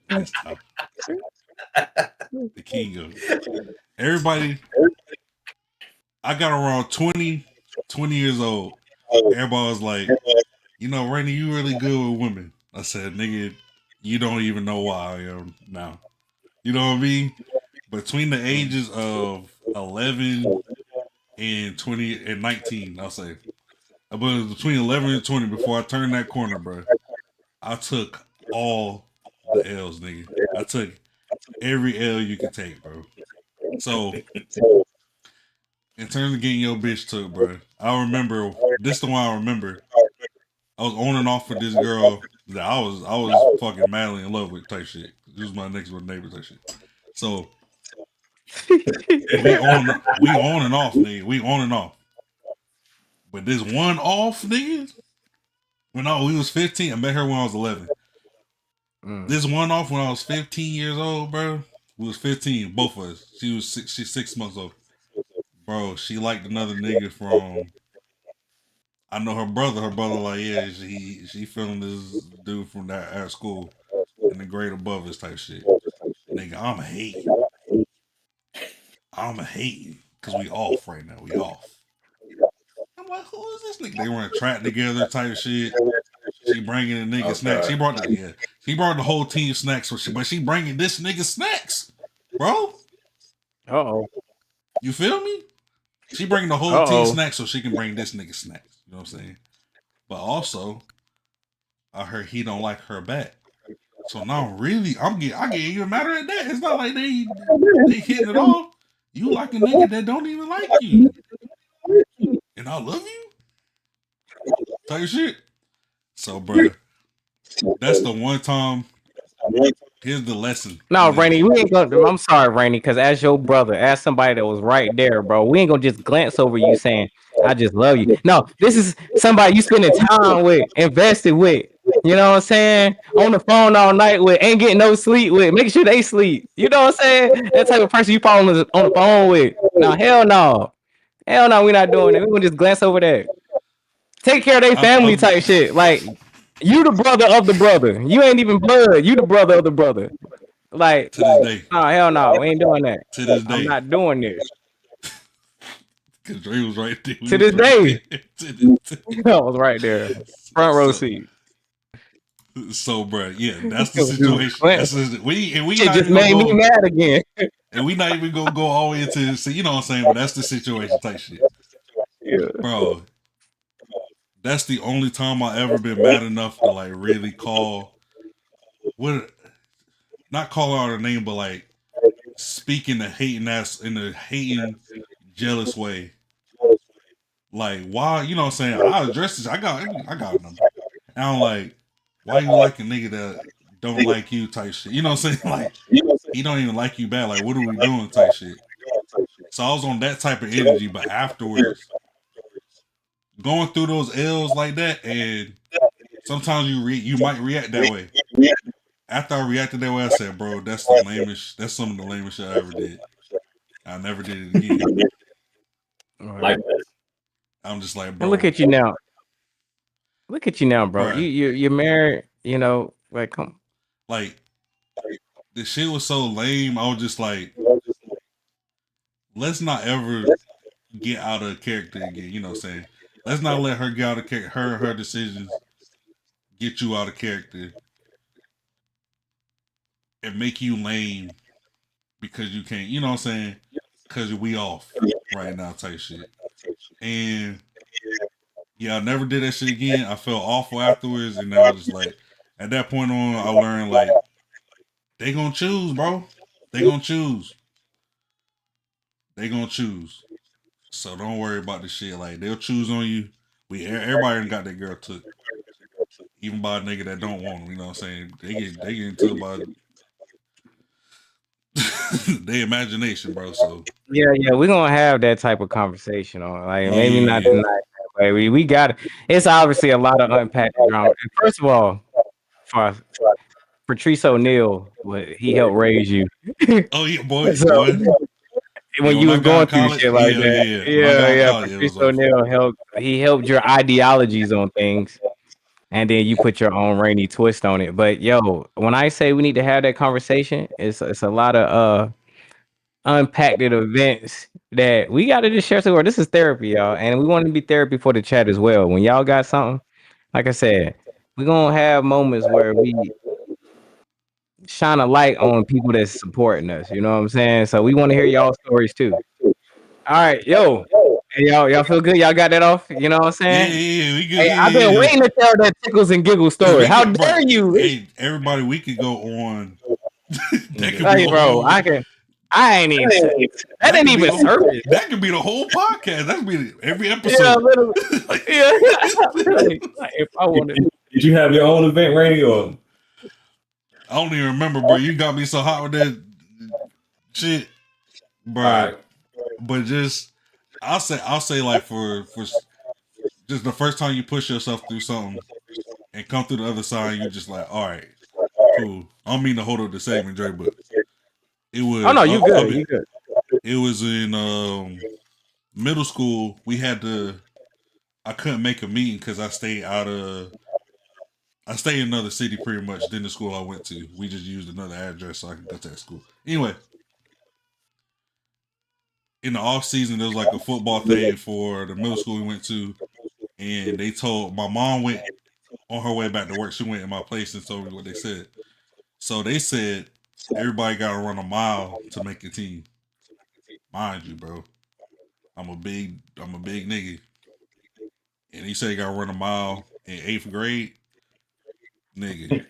That's tough. The king of everybody. I got around 20 years old. Everybody was like, Rainy, you really good with women. I said, nigga, you don't even know why I am now. You know what I mean? Between the ages of 11 and 20 and 19, I'll say. But between 11 and 20, before I turned that corner, bro, I took all the L's, nigga. I took every L you could take, bro. So, in terms of getting your bitch took, bro, I remember, this the one I remember. I was on and off with this girl that I was fucking madly in love with type shit. This was my next door neighbor type shit. So we on and off, nigga. We on and off. But this one off, nigga, we was 15. I met her when I was 11. This one off when I was 15 years old, bro. We was 15, both of us. She's 6 months old. Bro, she liked another nigga from I know her brother. Her brother like, yeah, she feeling this dude from that at school in the grade above us type shit. Nigga, I'm hating. I'm hating. Cause we off right now. We off. I'm like, who is this nigga? They run a track together type shit. She bringing a nigga snacks. Okay. She brought the whole team snacks, but she bringing this nigga snacks, bro. Uh-oh. You feel me? She bringing the whole team Uh-oh. snacks so she can bring this nigga snacks. You know what I'm saying? But also, I heard he don't like her back. So now really, I get even madder at that. It's not like they hitting it off. You like a nigga that don't even like you, and I love you type shit. So, bruh, that's the one time. Here's the lesson. No, Rainy, we ain't gonna. I'm sorry, Rainy, because as your brother, as somebody that was right there, bro, we ain't gonna just glance over you saying, "I just love you." No, this is somebody you spending time with, invested with. You know what I'm saying? On the phone all night with, ain't getting no sleep with, making sure they sleep. You know what I'm saying? That type of person you fall on the phone with. Now, hell no, we not doing it. We gonna just glance over that. Take care of their family I'm type shit. Like you the brother of the brother. You ain't even blood. You the brother of the brother. Like, to this day. no, hell no, we ain't doing that. To this I'm day, not doing this. because Dre was right there. We To was this right there. day, I was right there, front row So, seat. so, bro, yeah, that's the It was just situation. Clint. That's we Shit not just even gonna made me go, mad again. and we not even gonna go all the way into. So, you know what I'm saying? But that's the situation type shit, Yeah. bro. That's the only time I ever been mad enough to like really what, not call out her name, but like speaking the hating ass in a hating, jealous way. Like, why? You know what I'm saying? I address this. I got them. And I'm like, why you like a nigga that don't like you type shit? You know what I'm saying? Like, he don't even like you back. Like, what are we doing type shit? So I was on that type of energy, but afterwards, going through those L's like that, and sometimes you might react that way. After I reacted that way, I said, bro, that's the lamest. That's some of the lamest shit I ever did. I never did it again. Like that. I'm just like, And look bro, at you now. Look at you now, bro. bruh, You're married. You know, like come. like the shit was so lame. I was just like, let's not ever get out of character again. You know what I'm saying? Let's not let her get out of character. Her decisions get you out of character and make you lame because you can't. You know what I'm saying? Because we off right now type shit. And yeah, I never did that shit again. I felt awful afterwards, and I was just like, at that point on, I learned like they gonna choose, bro. They gonna choose. They gonna choose. So don't worry about the shit. Like they'll choose on you. Everybody done got that girl took, even by a nigga that don't want them. You know what I'm saying? They get into by their imagination, bro. So Yeah, we're gonna have that type of conversation on. Like maybe not yeah, tonight. But we got it. It's obviously a lot of unpacked drama. And first of all, for Patrice O'Neal, he helped raise you. oh yeah, boy, So boy. Yeah, when when you I was got in going through college, shit like that, yeah. When I got in yeah, college, it Patrice was over. O'Neal helped your ideologies on things, and then you put your own rainy twist on it. But yo, when I say we need to have that conversation, it's a lot of unpacked events that we got to just share. So this is therapy, y'all, and we want to be therapy for the chat as well. When y'all got something, like I said, we're gonna have moments where we shine a light on people that's supporting us. You know what I'm saying? So we want to hear y'all stories too. All right, yo. Hey, y'all feel good? Y'all got that off? You know what I'm saying? We good. Hey, I've been Yeah. waiting to tell that tickles and giggles story. We How could, bro. dare you? Hey, everybody, we could go on. That could be Hey, a bro, whole. I ain't even say that That didn't could be even a whole. surface. That could be the whole podcast. That could be every Yeah, episode. literally. Like, Yeah, literally. Like, if I wanted, Did you have your own event, Randy, or I don't even remember, bro. You got me so hot with that shit, all bro. right? But just, I'll say like for just the first time you push yourself through something and come through the other side, you just like, all right, cool. I don't mean to hold up the segment, Dre, but it oh no, was you up good, it. you good. It was in middle school. We had to. I couldn't make a meeting because I stayed in another city pretty much than the school I went to. We just used another address so I could go to that school. Anyway, in the off season, there was like a football thing for the middle school we went to, and they told my mom went on her way back to work. She went in my place and told me what they said. So they said everybody got to run a mile to make the team. Mind you, bro, I'm a big nigga, and he said he got to run a mile in 8th grade. Nigga,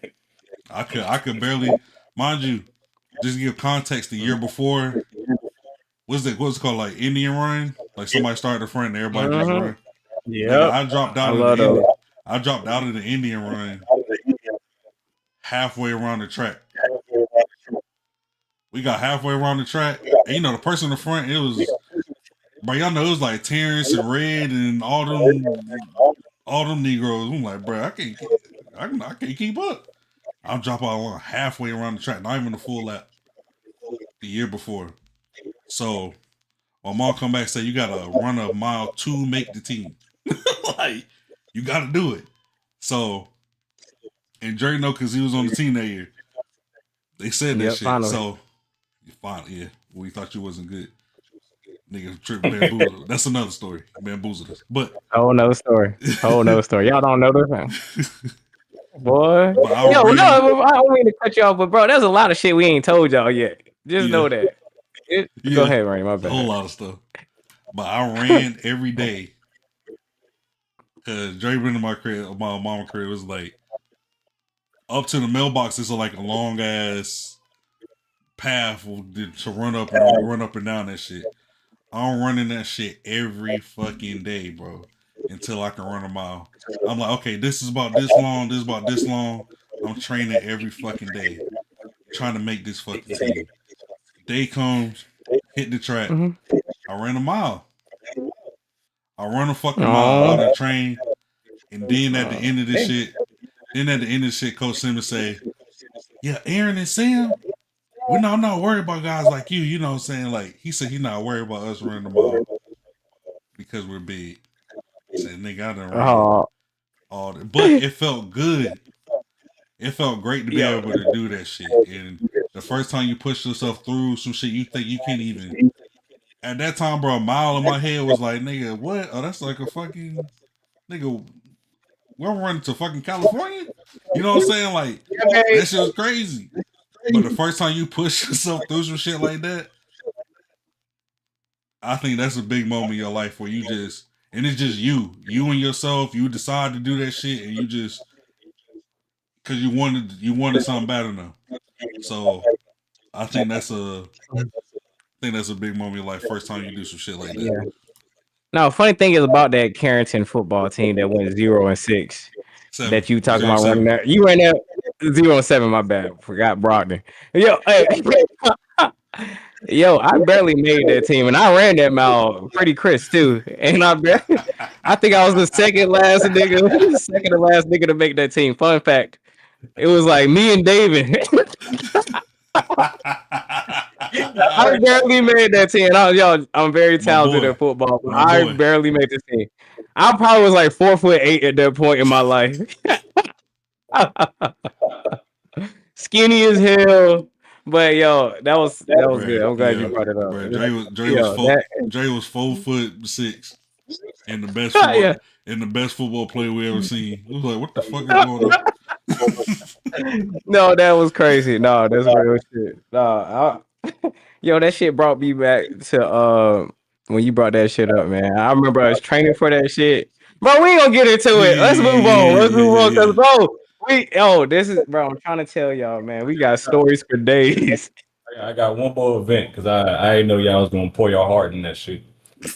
I could barely, mind you, just to give context. The year before, what's it called, like Indian run? Like somebody started the front and everybody just Mm-hmm. run. Nigga, Yep, I The love those. I dropped out of the Indian run halfway around the track. We got halfway around the track, and you know the person in the front, it was, bro. Y'all know it was like Terrence and Red and all them Negroes. I'm like, bro, I can't keep up. I'll drop out halfway around the track, not even a full lap. The year before, so my mom come back and say you gotta run a mile to make the team. Like you gotta do it. So and Dre know because he was on the team that year. They said that Yep, shit. finally. So finally, yeah, we thought you wasn't good. Nigga trip bamboozled. That's another story. Bamboozled us. But Whole nother story. Whole nother story. Y'all don't know this one, boy. but I Yo, ran, no, I don't mean to cut you off, but bro, there's a lot of shit we ain't told y'all yet. Just yeah, know that. Go yeah, ahead, Ray. My it's a whole bad. lot of stuff. But I ran every day because Dre been to my crib, my mama crib was like up to the mailbox. It's like a long ass path to run up and down that shit. I'm running that shit every fucking day, bro, until I can run a mile. I'm like, okay, this is about this long, this is about this long. I'm training every fucking day, trying to make this fucking team. Day comes, hit the track. Mm-hmm. I ran a mile. I run a fucking mile. I Oh, done train, and then at the end of this shit, Coach Simmons say, "Yeah, Aaron and Sam, I'm not worried about guys like you. You know what I'm saying? Like he said, he's not worried about us running the mile because we're big." He said, "Nigga, I done ran oh, all that," but it felt good. It felt great to be yo, able to do that shit. And the first time you push yourself through some shit, you think you can't even. At that time, bro, a mile in my head was like, nigga, what? Oh, that's like a fucking nigga. We're running to fucking California. You know what I'm saying? Like okay. that shit was crazy. But the first time you push yourself through some shit like that, I think that's a big moment in your life where you just, and it's just you and yourself. You decide to do that shit, and you just because you wanted something bad enough. So I think that's a big moment in your life. First time you do some shit like that. Yeah. No, funny thing is about that Carrington football team that went 0-6. Seven That you talking zero about running seven. there. You ran there 0-7. My bad. Forgot Brockton. Yo, hey, yo, I barely made that team, and I ran that mile pretty crisp too. And I think I was the second last nigga, second to last nigga to make that team. Fun fact: it was like me and David. I barely made that team. I'm very My talented boy, at football, but my I boy. barely made this team. I probably was like 4'8" at that point in my life. Skinny as hell, But yo, that was good. Bruh, I'm glad you yeah, brought it up. bruh. Yo, that Dre was 4'6" and yeah. and the best football player we ever seen. It was like, what the fuck is going on? No, that was crazy. No, that's real shit. No, yo, that shit brought me back to when you brought that shit up, man. I remember I was training for that shit. Bro, we ain't gonna get into Yeah, it. yeah, Let's yeah, move yeah, on. yeah, Let's yeah, move on. yeah, Cause yeah. this is bro, I'm trying to tell y'all, man. We got stories for days. I got one more event because I didn't know y'all was gonna pour your heart in that shit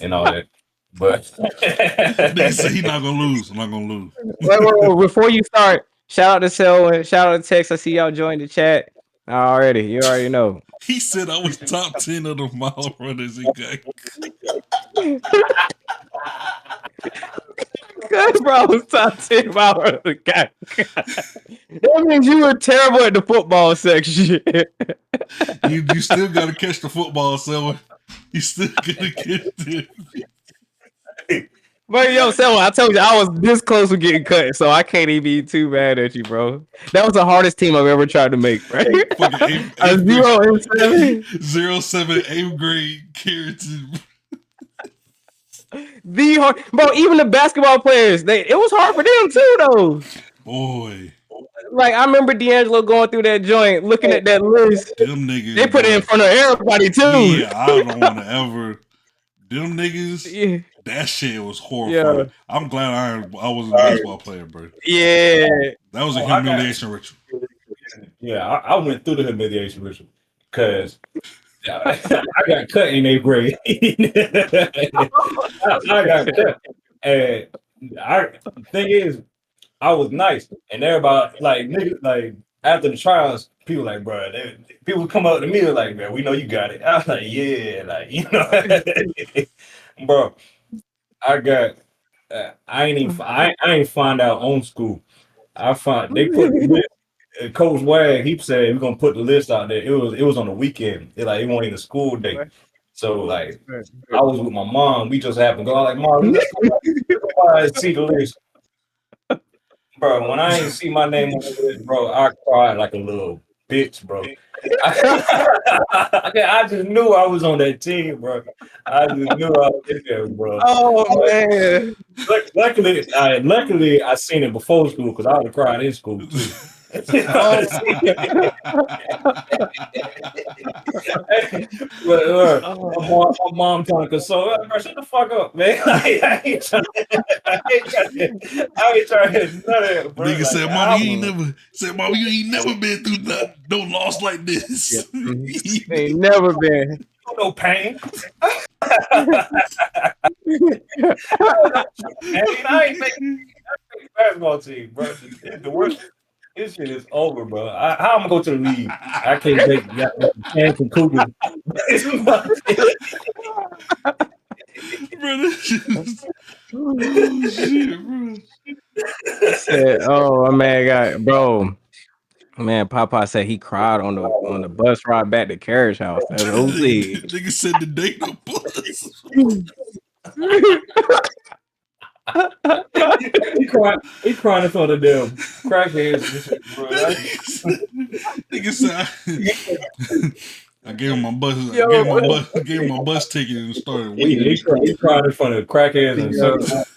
and all that. But Nigga said he not gonna lose. I'm not gonna lose. Wait. Before you start, shout out to Selwyn, shout out to Tex. I see y'all joined the chat already. You already know. He said I was top 10 of the mile runners in gang. Good, bro. I was top 10 about the guy. That means you were terrible at the football section. You still gotta catch the football, Selwyn. You still gotta catch it. But yo, Selma, I told you I was this close to getting cut, so I can't even be too mad at you, bro. That was the hardest team I've ever tried to make, right? Fucking A eighth 0 and 7. 07 8th grade Carrington. The hard, bro. Even the basketball players, it was hard for them too, though. Boy, Like I remember D'Angelo going through that joint, looking at that list. them They niggas, put it in bro. front of everybody too. Yeah, I don't want to ever. Them niggas, Yeah, that shit was yeah, horrifying. I'm glad I wasn't a baseball player, bro. yeah. That was a I got humiliation ritual. yeah, I went through the humiliation ritual because I got cut in 8th grade. I got cut, and the thing is, I was nice, and everybody like niggas like after the trials, people like, bro, people come up to me like, man, we know you got it. I was like, yeah, like you know, bro. I got, I ain't find out on school. I find they put the list. Coach Wag, he said we're gonna put the list out there. It was on the weekend. It wasn't even a school day. So like I was with my mom. We just happened to go. I was like, Mom, let's go see the list. Bro, when I ain't see my name on the list, bro, I cried like a little bitch, bro. I just knew I was on that team, bro. I just knew I was in there, bro. Oh man. Luckily, I seen it before school because I would have cried in school too. Oh, But, oh. my mom trying to console her, bro, shut the fuck up, man. I ain't trying to do none of that, bro. Nigga Like, said, "Mama, you ain't never been through no loss like Yeah. this." Ain't never been. no pain. I ain't making basketball team, bro. The worst. This shit is over, bro. How I'm gonna go to the league? I can't take chance and Cougars. Bro, oh shit, bro. Said, oh man, bro. Man, Papa said he cried on the bus ride back to Carriage House. That's OC. Nigga said the date no bus. He crying in front of them crackheads and shit, bro. Nigga said, I gave him my bus. Gave him my bus ticket and started weeping. He cried in front of crackheads and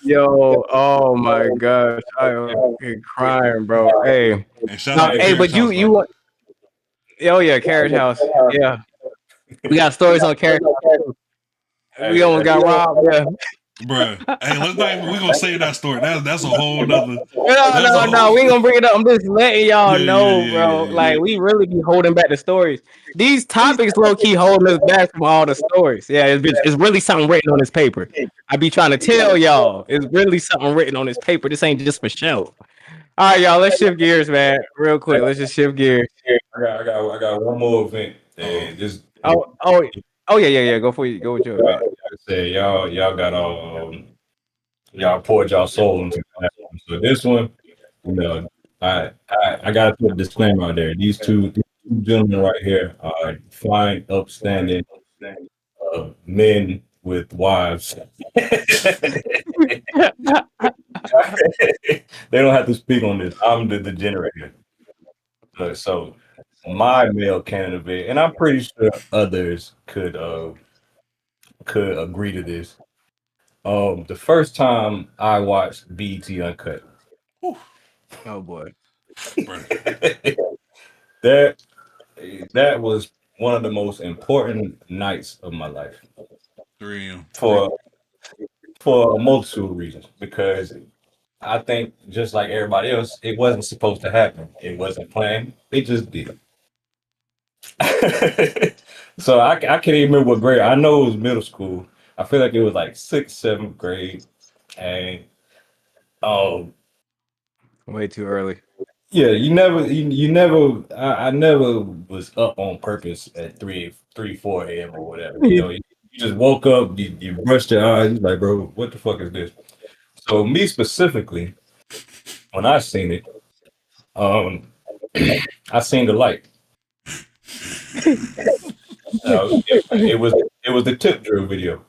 Yo, oh my gosh, I am fucking crying, bro. Hey, And shout out to hey, but Carriage House, you want? Oh yeah, Carriage House. Yeah, we got stories on Carriage House. We almost got robbed. Yeah. Bruh. Hey, let's not even. We're gonna save that story. That's a whole nother. No. We ain't gonna bring it up. I'm just letting y'all know, bro. Yeah. Like we really be holding back the stories. These topics low key holding us back from all the stories. Yeah, it's really something written on this paper. I be trying to tell y'all, it's really something written on this paper. This ain't just for show. All right, y'all. Let's shift gears, man. Real quick. Let's just shift gears. I got one more event. And just Yeah. Go for you. Go with your event. I say y'all got y'all poured y'all soul into that one. So this one, you know, I gotta put a disclaimer out there. These two gentlemen right here are fine, upstanding men with wives. They don't have to speak on this. I'm the degenerate here. So my male candidate, and I'm pretty sure others could agree to this. The first time I watched BET Uncut, Whew, Oh boy. bro. that that was one of the most important nights of my life 3 a.m. for a multitude of reasons. Because I think just like everybody else, it wasn't supposed to happen. It wasn't planned. It just did. So I can't even remember what grade. I know it was middle school. I feel like it was like sixth, seventh grade, and um, Way too early. yeah, you never. I never was up on purpose at 4 a.m. or whatever. You just woke up, you brushed your eyes, you like, bro, what the fuck is this? So me specifically, when I seen it, um, I seen the light. It was the tip drill video.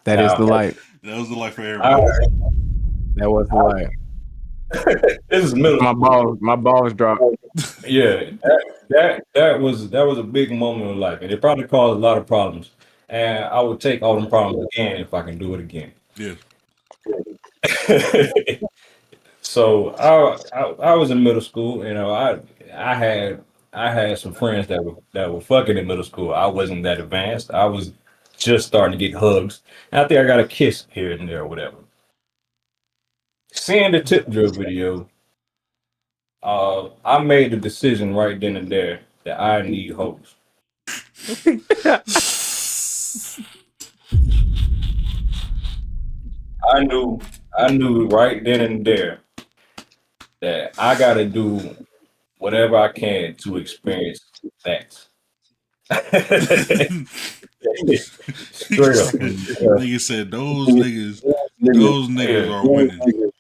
That is Now, the light. That was the life for I, everybody. That was the light. this is middle school. My balls dropped. Yeah, that was a big moment in life, and it probably caused a lot of problems. And I would take all them problems again if I can do it again. Yeah. So I was in middle school. I had I had some friends that were fucking in middle school. I wasn't that advanced. I was just starting to get hugs. And I think I got a kiss here and there or whatever. Seeing the tip drill video, I made the decision right then and there that I need hoes. I knew I knew right then and there that I got to do whatever I can to experience that. Straight up. Nigga said those niggas Yeah. are winning.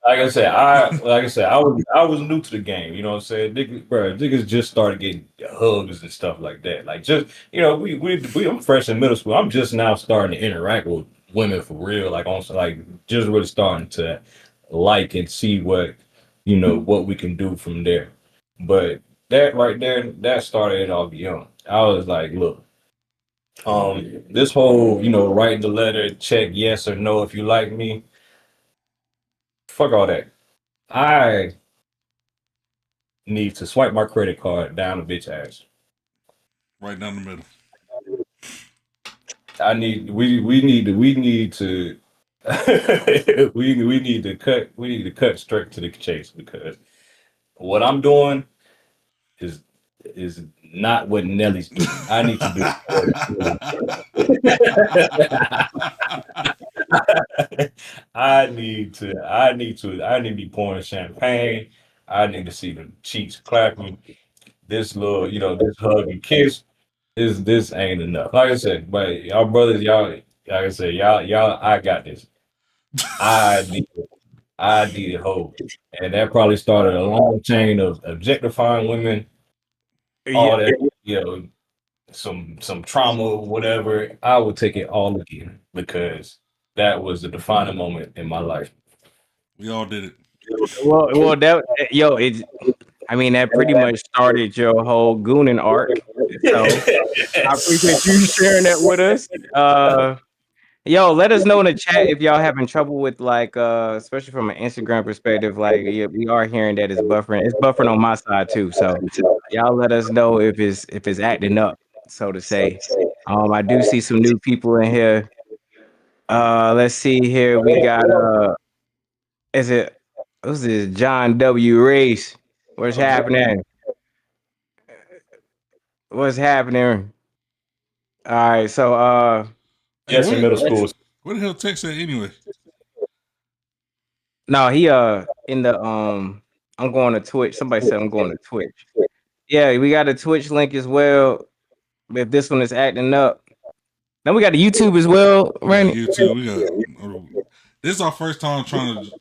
I was new to the game. You know what I'm saying? Niggas just started getting hugs and stuff like that. Like just I'm fresh in middle school. I'm just now starting to interact with women for real. Like just really starting to like and see what we can do from there. But that right there, that started it off young. I was like, look, this whole writing the letter, check yes or no if you like me. Fuck all that. I need to swipe my credit card down a bitch ass. Right down the middle. I need we need to we need to cut straight to the chase because what I'm doing is is not what Nelly's doing. I need to do I need to be pouring champagne. I need to see the cheeks clapping. This little, this hug and kiss. This ain't enough. Like I said, but y'all brothers, y'all, like I said, y'all, I got this. I need, I needed hope, and that probably started a long chain of objectifying women, Yeah. all that, some trauma, whatever. I would take it all again because that was the defining moment in my life. We all did it. Well, that yo, it. I mean, that pretty much started your whole gooning arc. So I appreciate you sharing that with us. Yo, let us know in the chat if y'all having trouble with like, especially from an Instagram perspective. Like, yeah, we are hearing that it's buffering. It's buffering on my side too. So y'all let us know if it's acting up, so to say. I do see some new people in here. Let's see here. We got is it who's this? John W. Race. What's happening? What's happening? All right, so Hey, Yes, in middle school. what the hell text that anyway? no, he in the I'm going to Twitch. Somebody said I'm going to Twitch. Yeah, we got a Twitch link as well. If this one is acting up, then we got the YouTube as well, We got Randy. YouTube. We got. This is our first time trying to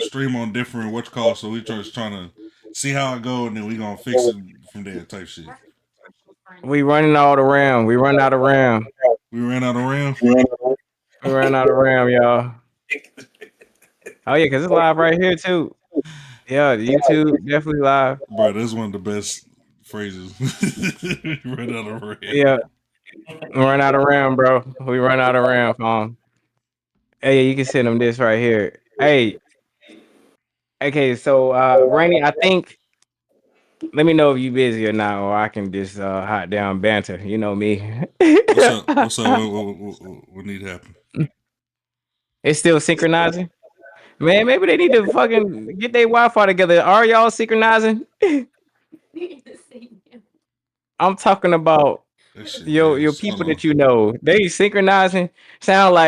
stream on different so we just trying to see how it go, and then we gonna fix it from there type shit. We running all the RAM. We run out of RAM. We ran out of RAM. We ran out of RAM, y'all. Oh yeah, cause it's live right here too. Yeah, YouTube definitely live. Bro, this is one of the best phrases. Run out of RAM. Yeah, run out of RAM, bro. We run out of RAM, Hey, you can send him this right here. Hey, okay, so Rainy, I think. Let me know if you busy or not, or I can just hot down banter. You know me. What's up? What's up? What need to happen? It's still synchronizing. Man, maybe they need to fucking get their Wi-Fi together. Are y'all synchronizing? I'm talking about That shit your is. Hold people on. that you know. They synchronizing. Sound like